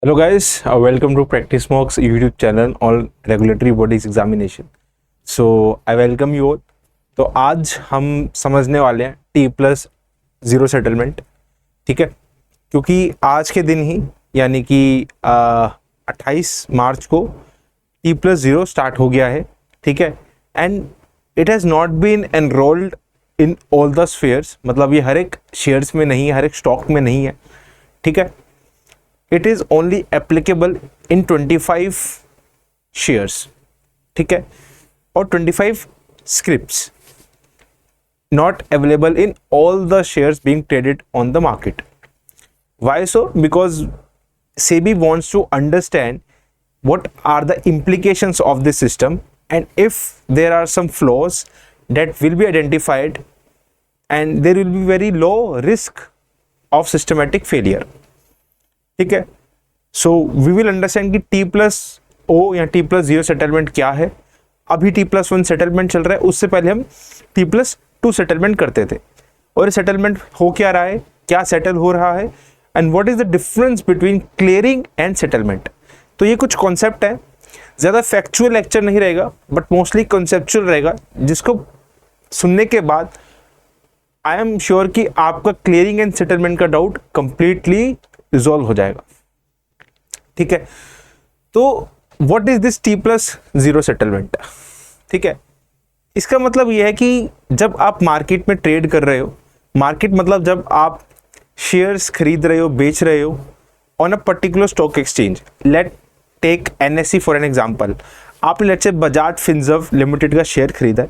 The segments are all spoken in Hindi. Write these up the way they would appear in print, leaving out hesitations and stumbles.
Hello guys, welcome to Practice Mocks YouTube channel on regulatory bodies examination. So I welcome you all. तो आज हम समझने वाले हैं T+0 सेटलमेंट, ठीक है। क्योंकि आज के दिन ही यानी कि 28 मार्च को T+0 स्टार्ट हो गया है, ठीक है। And it has not been enrolled in all the shares, मतलब ये हर एक शेयर्स में नहीं है, हर एक स्टॉक में नहीं है, ठीक है। It is only applicable in 25 shares, ठीक है, और 25 scripts, not available in all the shares being traded on the market. Why so? Because SEBI wants to understand what are the implications of this system, and if there are some flaws that will be identified, and there will be very low risk of systematic failure. ठीक है, सो वी विल अंडरस्टैंड कि T+0 या T+0 सेटलमेंट क्या है। अभी T+1 सेटलमेंट चल रहा है, उससे पहले हम T+2 सेटलमेंट करते थे, और ये सेटलमेंट हो क्या रहा है, क्या सेटल हो रहा है, and what is the difference between clearing and settlement. तो ये कुछ कॉन्सेप्ट है, ज़्यादा फैक्चुअल लेक्चर नहीं रहेगा, बट मोस्टली कॉन्सेप्चुअल रहेगा, जिसको सुनने के बाद आई एम श्योर कि आपका क्लियरिंग एंड सेटलमेंट का डाउट कंप्लीटली रिजॉल्व हो जाएगा, ठीक है। तो what is this T+0 settlement, ठीक है। इसका मतलब यह है कि जब आप मार्केट में ट्रेड कर रहे हो, मार्केट मतलब जब आप शेयर्स खरीद रहे हो, बेच रहे हो on a particular stock exchange, let take NSE for an example. आपने लेट से बजाज फिनसर्व लिमिटेड का शेयर खरीदा है,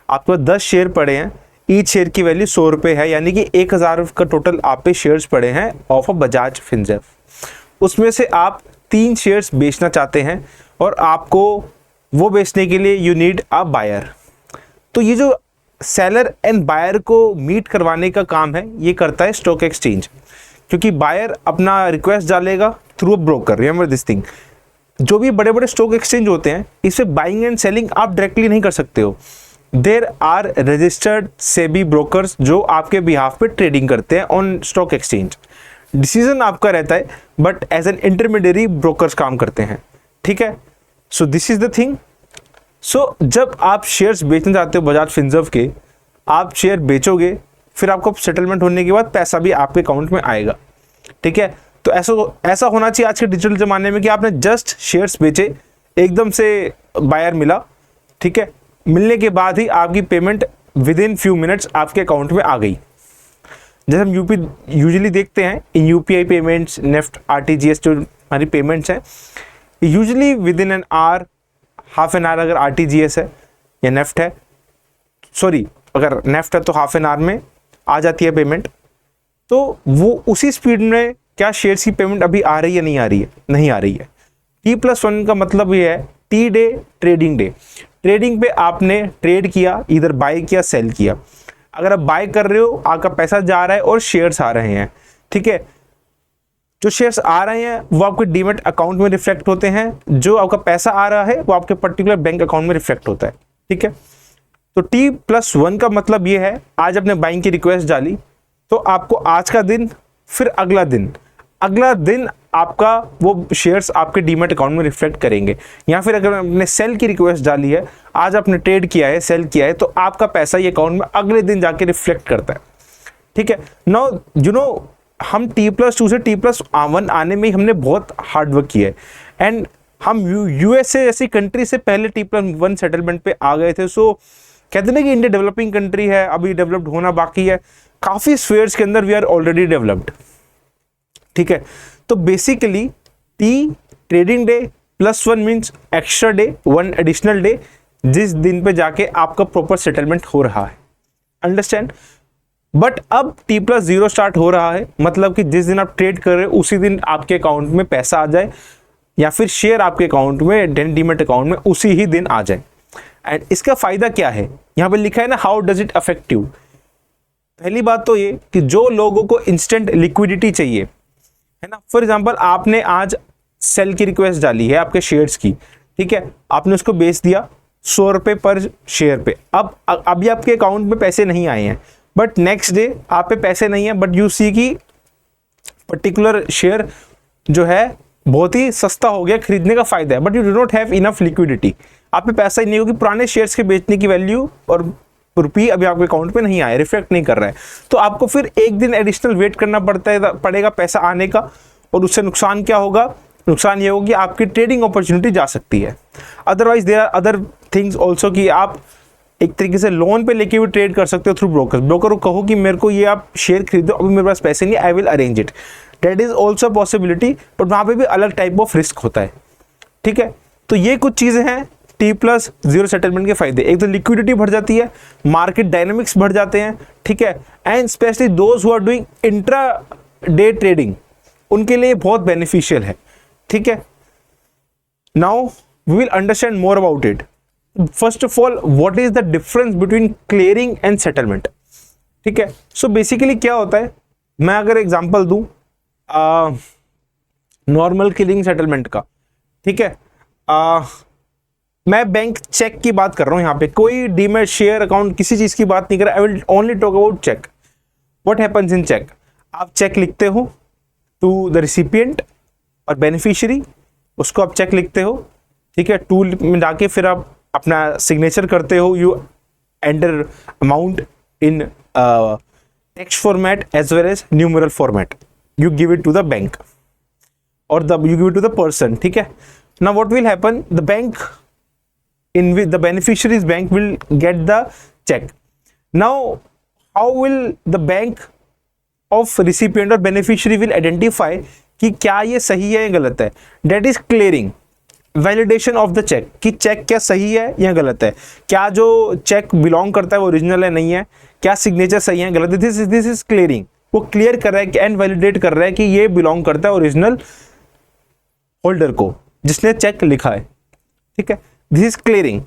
आपके पास 10 शेयर पड़े हैं, ईच शेयर की वैल्यू 100 रुपये है, यानी कि 1000 का टोटल आप पे शेयर्स पड़े हैं ऑफ अ बजाज फिनसर्व। उसमें से आप 3 शेयर्स बेचना चाहते हैं, और आपको वो बेचने के लिए यू नीड अ बायर। तो ये जो सेलर एंड बायर को मीट करवाने का काम है, ये करता है स्टॉक एक्सचेंज, क्योंकि बायर अपना रिक्वेस्ट डालेगा through a broker. Remember this thing, जो भी बड़े बड़े स्टॉक एक्सचेंज होते हैं, इसमें बाइंग एंड सेलिंग आप डायरेक्टली नहीं कर सकते हो। There are registered SEBI brokers जो आपके बिहाफ पे ट्रेडिंग करते हैं ऑन स्टॉक एक्सचेंज। डिसीजन आपका रहता है, but as an intermediary brokers काम करते हैं, ठीक है। So this is the thing. So जब आप शेयर्स बेचना चाहते हो बजाज फिनसर्व के, आप शेयर बेचोगे, फिर आपको सेटलमेंट होने के बाद पैसा भी आपके अकाउंट में आएगा, ठीक है। तो ऐसा होना चाहिए आज के डिजिटल ज़माने में कि आपने जस्ट शेयर्स बेचे, एकदम से बायर मिला, ठीक है, मिलने के बाद ही आपकी payment with in few minutes आपके अकाउंट में आ गई। जैसे हम यूजुअली देखते हैं इन UPI पेमेंट्स, नेफ्ट, RTGS जो हमारी पेमेंट्स हैं, usually with in an hour, half an hour अगर RTGS है या नेफ्ट है, सॉरी अगर नेफ्ट है तो हाफ एन आवर में आ जाती है पेमेंट। तो वो उसी स्पीड में क्या शेयर्स की पेमेंट अभी आ रही है, नहीं आ रही है? नहीं आ रही है। T+1 का मतलब ये है T day, trading day. Trading पे आपने ट्रेड किया, इधर बाय किया, सेल किया। अगर आप बाय कर रहे हो, आपका पैसा जा रहा है और शेयर्स आ रहे हैं, ठीक है। जो शेयर्स आ रहे हैं वो आपके डीमैट अकाउंट में रिफ्लेक्ट होते हैं, जो आपका पैसा आ रहा है वो आपके पर्टिकुलर बैंक अकाउंट में रिफ्लेक्ट होता है, ठीक है। तो T+1 का मतलब ये है, आज आपने बाइंग की रिक्वेस्ट डाली, तो आपको आज का दिन, फिर अगला दिन आपका वो शेयर्स आपके डीमैट अकाउंट में रिफ्लेक्ट करेंगे। या फिर अगर आपने सेल की रिक्वेस्ट डाली है, आज आपने ट्रेड किया है, सेल किया है, तो आपका पैसा ये अकाउंट में अगले दिन जाके रिफ्लेक्ट करता है, ठीक है। नाउ यू नो, हम T+2 से T+1 आने में ही हमने बहुत हार्ड वर्क किया है, एंड हम USA जैसी कंट्री से पहले T+1 सेटलमेंट पे आ गए थे। सो कहते हैं कि इंडिया डेवलपिंग कंट्री है, अभी डेवलप्ड होना बाकी है। काफ़ी स्फीयर्स के अंदर वी आर ऑलरेडी डेवलप्ड, ठीक है। तो basically T trading day +1 means extra day, 1 additional day, जिस दिन पे जाके आपका प्रॉपर सेटलमेंट हो रहा है, अंडरस्टैंड। बट अब T+0 स्टार्ट हो रहा है, मतलब कि जिस दिन आप ट्रेड कर रहे हो उसी दिन आपके अकाउंट में पैसा आ जाए, या फिर शेयर आपके अकाउंट में, डीमैट अकाउंट में उसी ही दिन आ जाए। एंड इसका फायदा क्या है, यहाँ पे लिखा है ना, how does it affect you. पहली बात तो ये कि जो लोगों को इंस्टेंट लिक्विडिटी चाहिए, है ना, फॉर एग्जांपल आपने आज सेल की रिक्वेस्ट डाली है आपके शेयर्स की, ठीक है, आपने उसको बेच दिया 100 रुपये पर शेयर पे। अब अभी आपके अकाउंट में पैसे नहीं आए हैं, बट नेक्स्ट डे आप पे पैसे नहीं है, बट यू सी की पर्टिकुलर शेयर जो है बहुत ही सस्ता हो गया, खरीदने का फायदा है, but you do not have enough liquidity, आप पे पैसा ही नहीं होगी, पुराने शेयर्स के बेचने की वैल्यू और रुपये अभी आपके अकाउंट में नहीं आए, रिफ्लेक्ट नहीं कर रहा है, तो आपको फिर एक दिन एडिशनल वेट करना पड़ेगा पैसा आने का, और उससे नुकसान क्या होगा, नुकसान ये होगी आपकी ट्रेडिंग अपॉर्चुनिटी जा सकती है। Otherwise there are other things also कि आप एक तरीके से लोन पे लेके भी ट्रेड कर सकते हो थ्रू ब्रोकर को कहो कि मेरे को ये आप शेयर खरीदो, अभी मेरे पास पैसे नहीं, I will arrange it, that is also possibility, but वहाँ पे भी अलग टाइप ऑफ रिस्क होता है। ठीक है, तो ये कुछ चीज़ें हैं T+0 सेटलमेंट के फायदे। एक तो लिक्विडिटी बढ़ जाती है, मार्केट डायनामिक्स बढ़ जाते हैं, ठीक है, and specially those who are doing intra day trading, उनके लिए बहुत बेनिफिशियल है। ठीक है, now we will understand more about it. First of all, what is the difference between clearing and settlement. ठीक है, सो बेसिकली क्या होता है, मैं अगर एग्जांपल दूं नॉर्मल क्लियरिंग सेटलमेंट का, ठीक है, मैं बैंक चेक की बात कर रहा हूं, यहां पे कोई डीमैट शेयर अकाउंट किसी चीज की बात नहीं कर रहा, I will only talk about cheque. What happens in cheque, आप चेक लिखते हो टू द रिसिपिएंट और बेनिफिशियरी, उसको आप चेक लिखते हो, ठीक है, टूल में जाके फिर आप अपना सिग्नेचर करते हो, you enter amount in text format as well as numeral format, you give it to the bank और you give it to the person. ठीक है, now what will happen, the bank in which the beneficiary's bank will get the check. Now how will the bank of recipient or beneficiary will identify कि क्या ये सही है या गलत है, that is clearing, validation of the check, कि चेक क्या सही है या गलत है, क्या जो चेक बिलोंग करता है वो ओरिजिनल है नहीं है, क्या सिग्नेचर सही है गलत है, दिस इज क्लियरिंग, वो क्लियर कर रहा है एंड वैलिडेट कर रहा है कि ये बिलोंग करता है ओरिजिनल होल्डर को जिसने चेक लिखा है। ठीक है, दिस इज क्लियरिंग।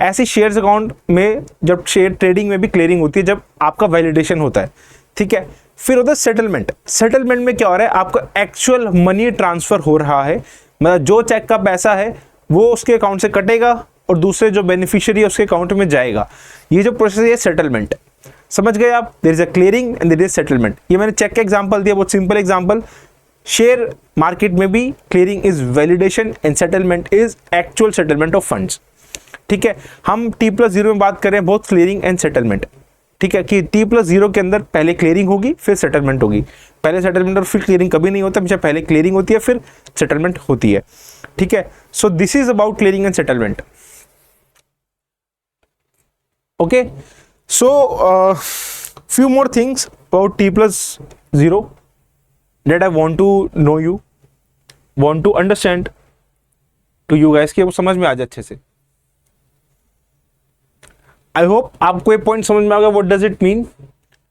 ऐसी शेयर्स अकाउंट में जब शेयर ट्रेडिंग में भी क्लियरिंग होती है जब आपका वैलिडेशन होता है। ठीक है, फिर होता है सेटलमेंट। सेटलमेंट में क्या हो रहा है, आपका एक्चुअल मनी ट्रांसफर हो रहा है, मतलब जो चेक का पैसा है वो उसके अकाउंट से कटेगा और दूसरे जो बेनिफिशियरी है उसके अकाउंट में जाएगा। ये जो प्रोसेस है सेटलमेंट, समझ गए आप। There is a clearing and there is settlement. ये मैंने चेक का एग्जांपल दिया, बहुत सिंपल एग्जांपल। शेयर मार्केट में भी clearing is validation and settlement is actual settlement of funds. ठीक है, हम T+0 में बात करें बोथ क्लियरिंग एंड सेटलमेंट। ठीक है, कि T+0 के अंदर पहले क्लियरिंग होगी फिर सेटलमेंट होगी, पहले सेटलमेंट और फिर क्लियरिंग कभी नहीं होता, हमेशा पहले क्लियरिंग होती है फिर सेटलमेंट होती है। ठीक है, so this is about clearing and settlement. Okay, so few more things about T+0 that I want to know you, want to understand to you guys कि वो समझ में आ जाए अच्छे से। I hope आपको ये पॉइंट समझ में आ गया, what does it mean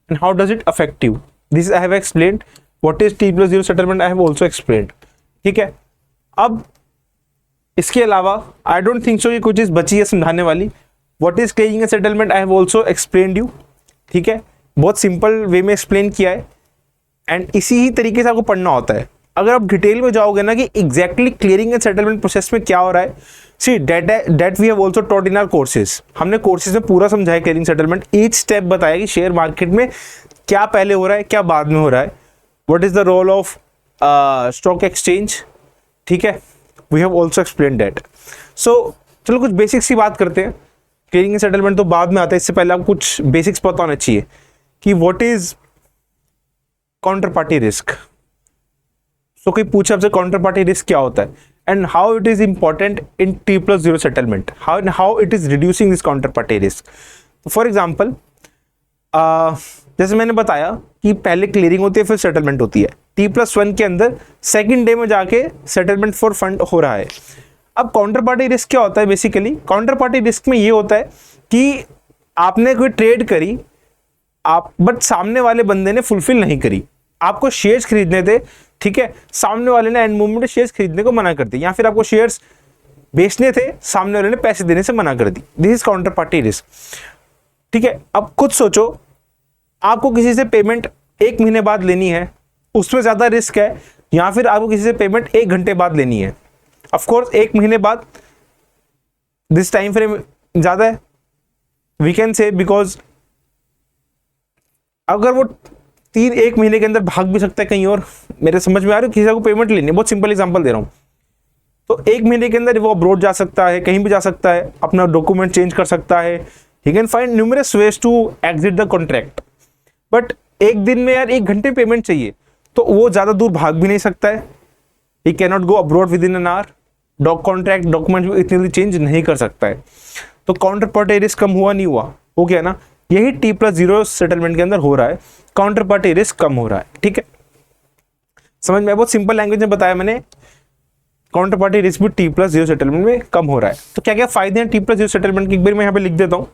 and how does it affect you. This I have explained. What is T+0 settlement I have also explained. ठीक है, अब इसके अलावा I don't think so कि कुछ चीज़ बची है समझाने वाली। What is clearing and settlement I have also explained you. ठीक है, बहुत सिंपल वे में एक्सप्लेन किया है एंड इसी ही तरीके से आपको पढ़ना होता है। अगर आप डिटेल में जाओगे ना कि exactly clearing and settlement process में क्या हो रहा है, see that we have also taught in our courses. हमने कोर्सेज में पूरा समझाया क्लियरिंग सेटलमेंट, ईच स्टेप बताया कि शेयर मार्केट में क्या पहले हो रहा है क्या बाद में हो रहा है, what is the role of stock exchange. ठीक है, we have also explain that. So चलो कुछ बेसिक्स की बात करते हैं। क्लियरिंग एंड सेटलमेंट तो बाद में आता है, इससे पहले आपको कुछ बेसिक्स पता होना चाहिए कि what is counter party risk. So कोई पूछे आपसे काउंटर पार्टी रिस्क क्या होता है and how it is important in T+0 settlement, how it is reducing this counter party risk. For example, जैसे मैंने बताया कि पहले क्लियरिंग होती है फिर सेटलमेंट होती है। T+1 के अंदर सेकेंड डे में जाके सेटलमेंट फॉर फंड हो रहा है। अब काउंटर पार्टी रिस्क क्या होता है, बेसिकली काउंटर पार्टी रिस्क में ये होता है कि आपने कोई ट्रेड करी आप, बट सामने वाले बंदे ने फुलफिल नहीं करी, आपको शेयर्स खरीदने थे, ठीक है, सामने वाले ने एंड मोमेंट में शेयर्स खरीदने को मना कर दी, या फिर आपको शेयर्स बेचने थे सामने वाले ने पैसे देने से मना कर दी। This is counter party risk. ठीक है, अब खुद सोचो आपको किसी से पेमेंट 1 महीने बाद लेनी है, उसमें ज्यादा रिस्क है, या फिर आपको किसी से पेमेंट 1 घंटे बाद लेनी है। ऑफ कोर्स 1 महीने बाद दिस टाइम फ्रेम ज्यादा है, वी कैन से, बिकॉज अगर वो एक महीने के अंदर भाग भी सकता है कहीं और। मेरे समझ में आ रहा है, किसी को पेमेंट लेनी है, बहुत सिंपल एग्जांपल दे रहा हूँ। तो एक महीने के अंदर वो अब्रॉड जा सकता है, कहीं भी जा सकता है, अपना डॉक्यूमेंट चेंज कर सकता है। He can find numerous ways to exit the contract. But एक दिन में यार 1 घंटे पेमेंट चाहिए, तो वो ज़्यादा दूर भाग भी नहीं सकता है। He can not go abroad with in an hour. Contract document भी इतनी जल्दी चेंज नहीं कर सकता है। तो काउंटर पार्टी रिस्क कम हुआ नहीं हुआ, हो गया ना। यही T+0 सेटलमेंट के अंदर हो रहा है, काउंटर पार्टी रिस्क कम हो रहा है। ठीक है, समझ में? बहुत सिंपल लैंग्वेज में बताया मैंने। काउंटर पार्टी रिस्क भी T+0 सेटलमेंट में कम हो रहा है। तो क्या क्या फायदे हैं T+0 सेटलमेंट के, एक बार मैं यहां पे लिख देता हूं।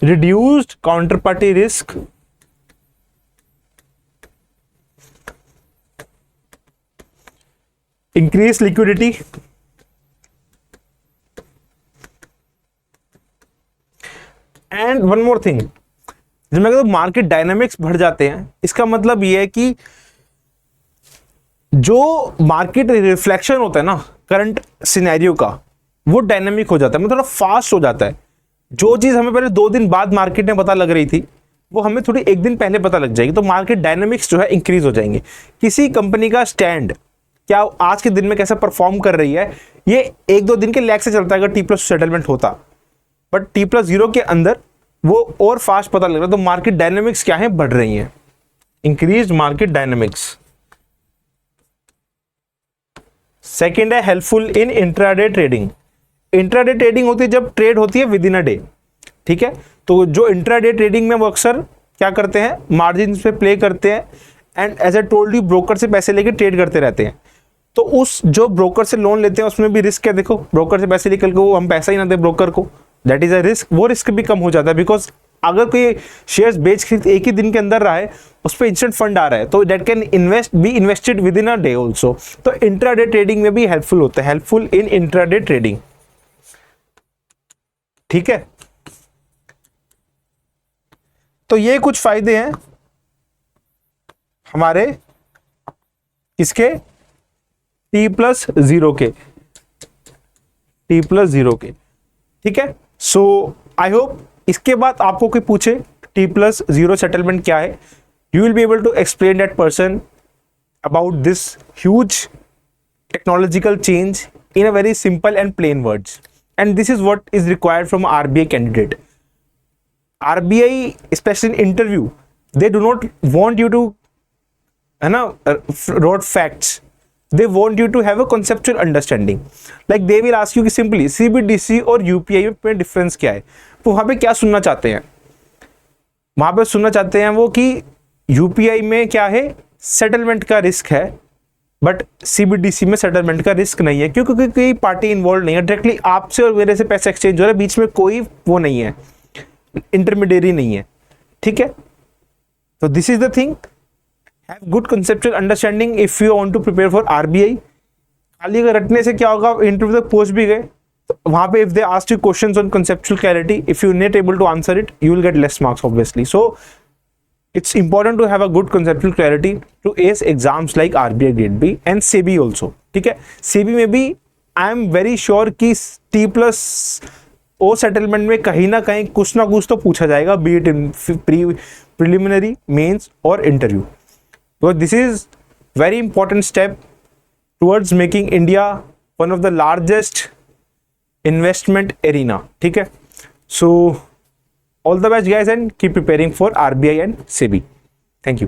Reduced counter party risk, increase liquidity, and one more thing, जब मैं कहता हूं मार्केट डायनामिक्स बढ़ जाते हैं, इसका मतलब यह है कि जो मार्केट रिफ्लेक्शन होता है ना करंट सिनेरियो का, वो डायनामिक हो जाता है, मतलब थोड़ा फास्ट हो जाता है। जो चीज हमें पहले 2 दिन बाद मार्केट में पता लग रही थी, वो हमें थोड़ी 1 दिन पहले पता लग जाएगी। तो मार्केट डायनामिक्स जो है इंक्रीज हो जाएंगे। किसी कंपनी का स्टैंड क्या आज के दिन में कैसा परफॉर्म कर रही है, ये 1-2 दिन के लैग से चलता है अगर T+ सेटलमेंट होता। बट T+0 के अंदर वो और फास्ट पता लग रहा है। तो मार्केट डायनामिक्स क्या है, बढ़ रही हैं, इंक्रीज मार्केट डायनामिक्स। सेकेंड है helpful in intraday trading. Intraday trading होती है जब ट्रेड होती है विद इन अ डे। ठीक है, तो जो इंट्राडे ट्रेडिंग में वो अक्सर क्या करते हैं, मार्जिन पे प्ले करते हैं, and as a told you broker से पैसे लेके ट्रेड करते रहते हैं। तो उस जो ब्रोकर से लोन लेते हैं उसमें भी रिस्क है। देखो, ब्रोकर से पैसे निकल के वो हम पैसा ही ना दे ब्रोकर को, दैट इज अ रिस्क। वो रिस्क भी कम हो जाता है, बिकॉज अगर कोई शेयर्स बेच खरीद एक ही दिन के अंदर रहा है, उस पर इंस्टेंट फंड आ रहा है, तो that can be invested with in a day also. तो इंट्राडे ट्रेडिंग में भी हेल्पफुल होता है, हेल्पफुल इन इंट्राडे ट्रेडिंग। ठीक है, तो ये कुछ फायदे हैं हमारे इसके T+0 के, T+0 के। ठीक है, सो आई होप इसके बाद आपको कोई पूछे T+0 सेटलमेंट क्या है, you will be able to explain that person about this huge technological change in a very simple and plain words, and this is what is required from RBI candidate. RBI especially in interview, they do not want you to है ना rote facts, they want you to have a conceptual understanding, like they will ask you कि simply CBDC और UPI में डिफरेंस क्या है। तो वहां पे क्या सुनना चाहते हैं, वहां पे सुनना चाहते हैं वो कि UPI में क्या है, सेटलमेंट का रिस्क है, बट CBDC में सेटलमेंट का रिस्क नहीं है, क्योंकि कोई पार्टी इन्वॉल्व नहीं है, डायरेक्टली आपसे और मेरे से पैसा एक्सचेंज हो रहा है, बीच में कोई वो नहीं है, इंटरमीडिएरी नहीं है। ठीक है, तो this is the thing, have good conceptual understanding if you want to prepare for RBI। खाली अगर रटने से क्या होगा, इंटरव्यू तक पहुंच भी गए तो वहां पे if they ask you questions on conceptual clarity, if you not able to answer it, you will get less marks obviously. So it's important to have a good conceptual clarity to ace exams like RBI Grade B and SEBI also। ठीक है, SEBI में भी I am very sure कि T+0 सेटलमेंट में कहीं ना कहीं कुछ ना कुछ तो पूछा जाएगा, be it in preliminary, mains और इंटरव्यू। तो this is very important step towards making India one of the largest investment arena. ठीक है, सो all the best guys and keep preparing for RBI and SEBI. Thank you.